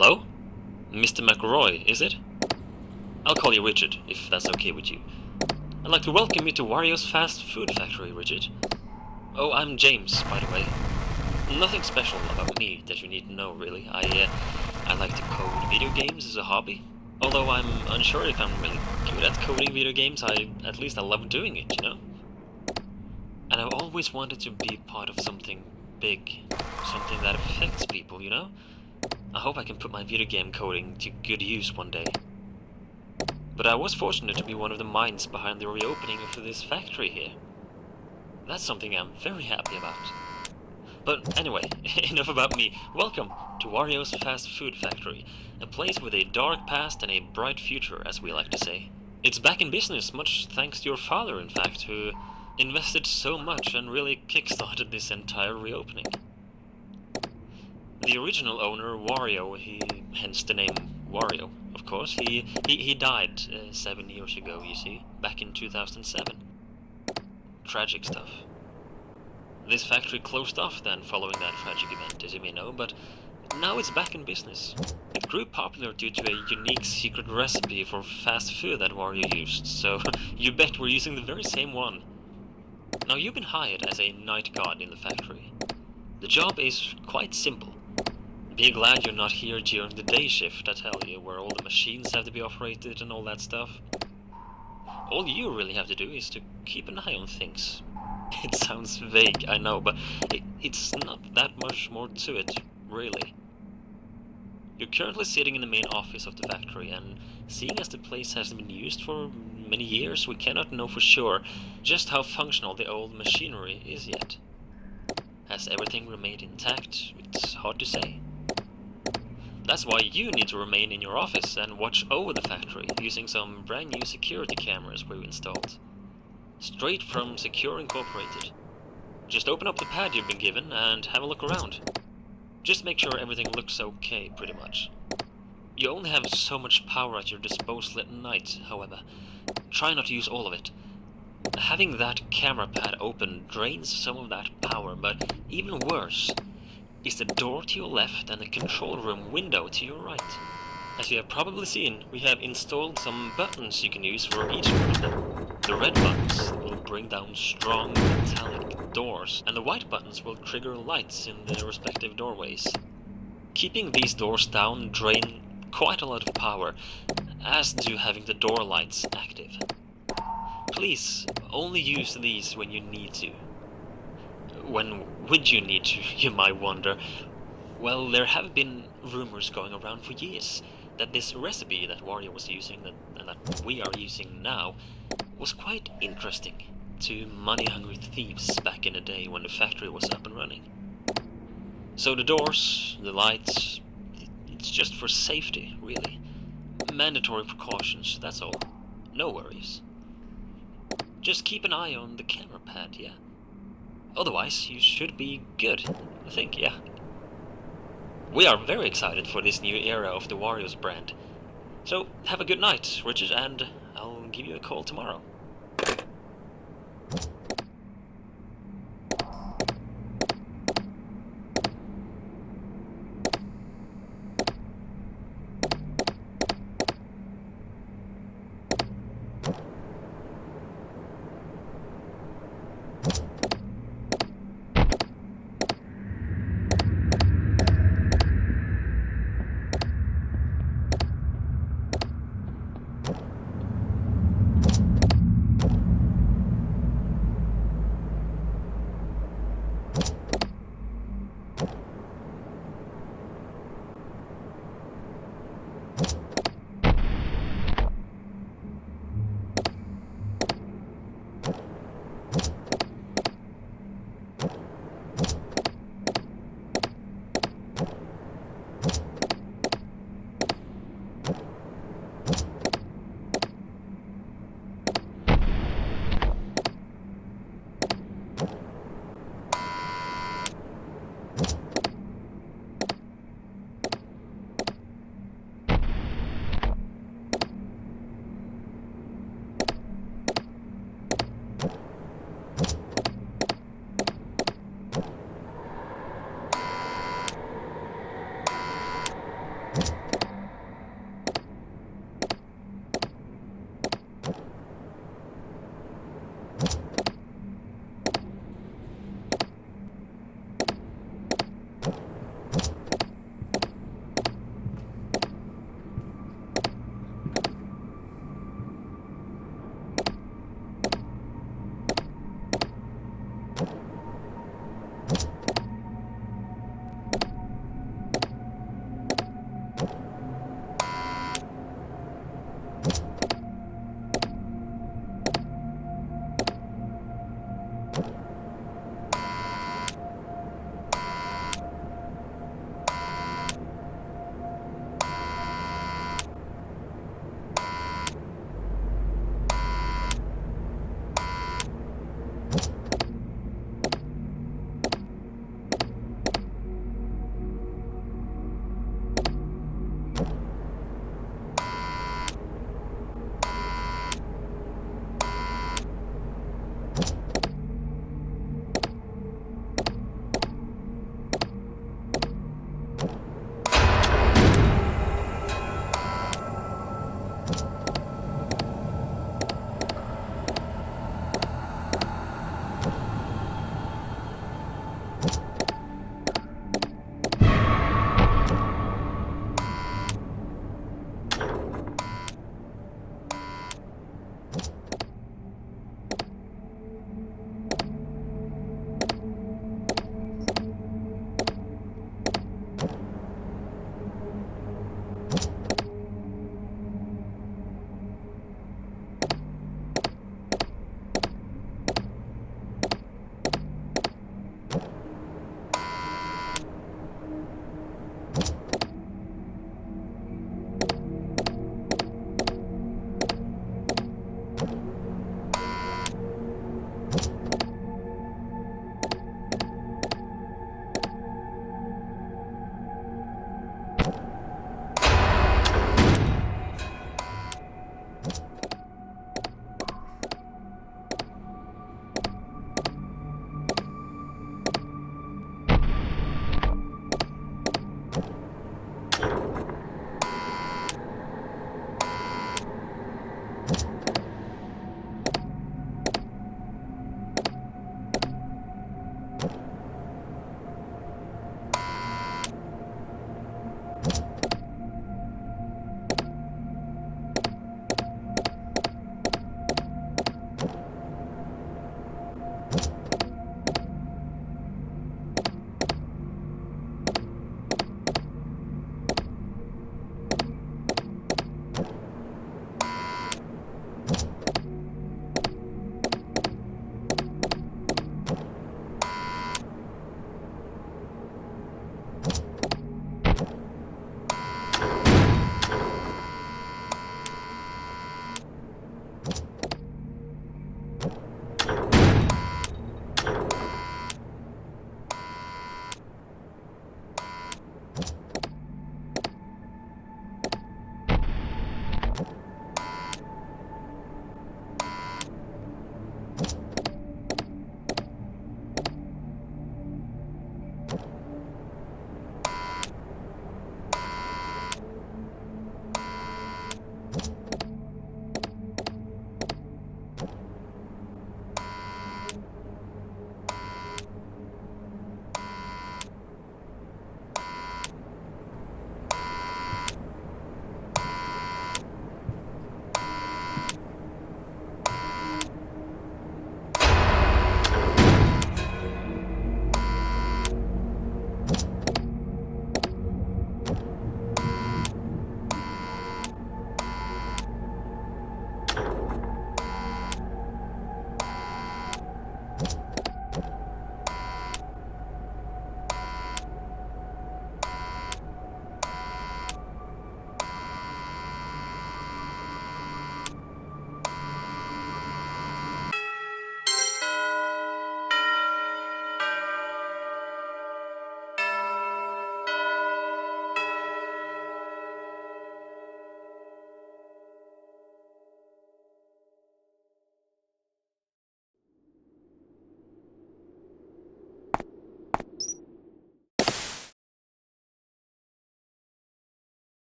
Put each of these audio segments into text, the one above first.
Hello? Mr. McRoy, is it? I'll call you Richard, if that's okay with you. I'd like to welcome you to Wario's fast food factory, Richard. Oh, I'm James, by the way. Nothing special about me that you need to know, really. I like to code video games as a hobby. Although I'm unsure if I'm really good at coding video games, at least I love doing it, you know? And I've always wanted to be part of something big, something that affects people, you know? I hope I can put my video game coding to good use one day. But I was fortunate to be one of the minds behind the reopening of this factory here. That's something I'm very happy about. But anyway, enough about me. Welcome to Wario's Fast Food Factory, a place with a dark past and a bright future, as we like to say. It's back in business, much thanks to your father, in fact, who invested so much and really kickstarted this entire reopening. The original owner, Wario, hence the name Wario, of course, he died 7 years ago, you see, back in 2007. Tragic stuff. This factory closed off then following that tragic event, as you may know, but now it's back in business. It grew popular due to a unique secret recipe for fast food that Wario used, so you bet we're using the very same one. Now you've been hired as a night guard in the factory. The job is quite simple. Be glad you're not here during the day shift, I tell you, where all the machines have to be operated and all that stuff. All you really have to do is to keep an eye on things. It sounds vague, I know, but it's not that much more to it, really. You're currently sitting in the main office of the factory, and seeing as the place hasn't been used for many years, we cannot know for sure just how functional the old machinery is yet. Has everything remained intact? It's hard to say. That's why you need to remain in your office and watch over the factory using some brand new security cameras we've installed. Straight from Secure Incorporated. Just open up the pad you've been given and have a look around. Just make sure everything looks okay, pretty much. You only have so much power at your disposal at night, however. Try not to use all of it. Having that camera pad open drains some of that power, but even worse is the door to your left and the control room window to your right. As you have probably seen, we have installed some buttons you can use for each window. The red buttons will bring down strong metallic doors, and the white buttons will trigger lights in the respective doorways. Keeping these doors down drain quite a lot of power, as do having the door lights active. Please only use these when you need to. When would you need to, you might wonder? Well, there have been rumors going around for years that this recipe that Wario was using, and that we are using now, was quite interesting to money-hungry thieves back in the day when the factory was up and running. So the doors, the lights, it's just for safety, really. Mandatory precautions, that's all. No worries. Just keep an eye on the camera pad, yeah? Otherwise, you should be good, I think, yeah. We are very excited for this new era of the Wario's brand. So, have a good night, Richard, and I'll give you a call tomorrow.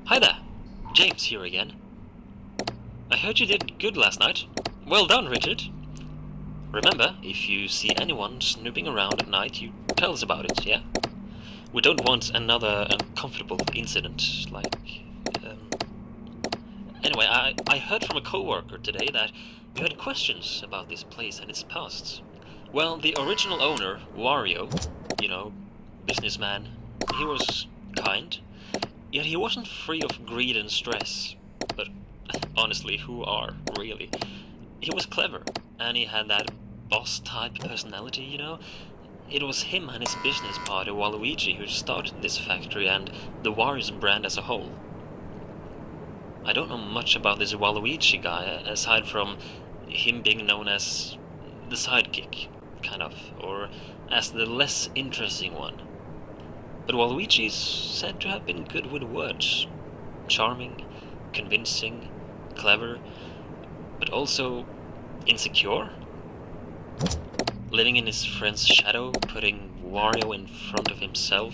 Hi there, James here again. I heard you did good last night. Well done, Richard. Remember, if you see anyone snooping around at night, you tell us about it, yeah? We don't want another uncomfortable incident, like... Anyway, I heard from a co-worker today that you had questions about this place and its past. Well, the original owner, Wario, you know, businessman, he was kind, yet he wasn't free of greed and stress. But honestly, who are, really? He was clever, and he had that boss-type personality, you know? It was him and his business partner Waluigi who started this factory and the Wario's brand as a whole. I don't know much about this Waluigi guy, aside from him being known as the sidekick, kind of, or as the less interesting one. But Waluigi is said to have been good with words. Charming, convincing, clever, but also insecure. Living in his friend's shadow, putting Wario in front of himself.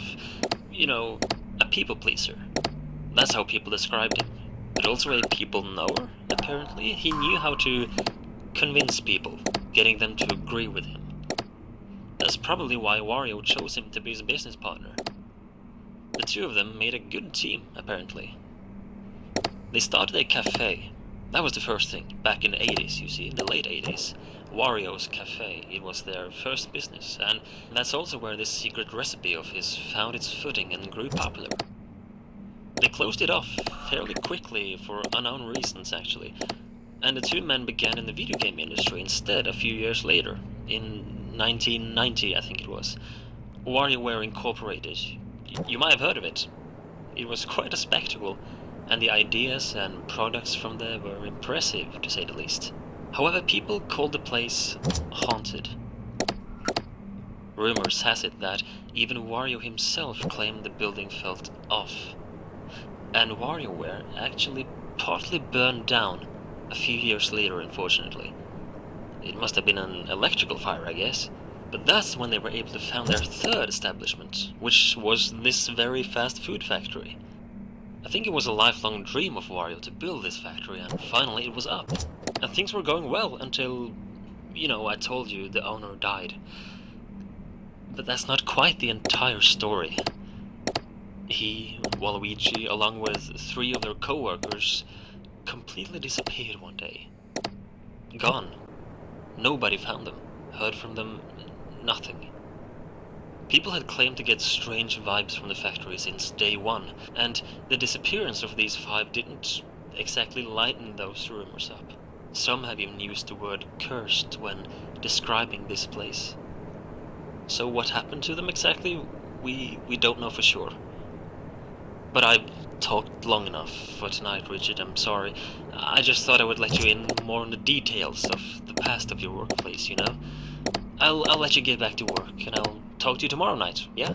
You know, a people pleaser. That's how people described him. But also a people knower, apparently. He knew how to convince people, getting them to agree with him. That's probably why Wario chose him to be his business partner. The two of them made a good team, apparently. They started a cafe. That was the first thing, back in the 80s, you see, in the late 80s. Wario's Cafe, it was their first business, and that's also where this secret recipe of his found its footing and grew popular. They closed it off fairly quickly for unknown reasons, actually, and the two men began in the video game industry instead a few years later, in 1990, I think it was. WarioWare Incorporated. You might have heard of it. It was quite a spectacle, and the ideas and products from there were impressive, to say the least. However, people called the place haunted. Rumors has it that even Wario himself claimed the building felt off. And WarioWare actually partly burned down a few years later, unfortunately. It must have been an electrical fire, I guess. But that's when they were able to found their third establishment, which was this very fast food factory. I think it was a lifelong dream of Wario to build this factory, and finally it was up. And things were going well until, you know, I told you the owner died. But that's not quite the entire story. He, Waluigi, along with 3 of their co-workers, completely disappeared one day. Gone. Nobody found them, heard from them, nothing. People had claimed to get strange vibes from the factory since day one, and the disappearance of these 5 didn't exactly lighten those rumors up. Some have even used the word cursed when describing this place. So what happened to them exactly, we don't know for sure. But I've talked long enough for tonight, Richard, I'm sorry. I just thought I would let you in more on the details of the past of your workplace, you know? I'll let you get back to work, and I'll talk to you tomorrow night, yeah?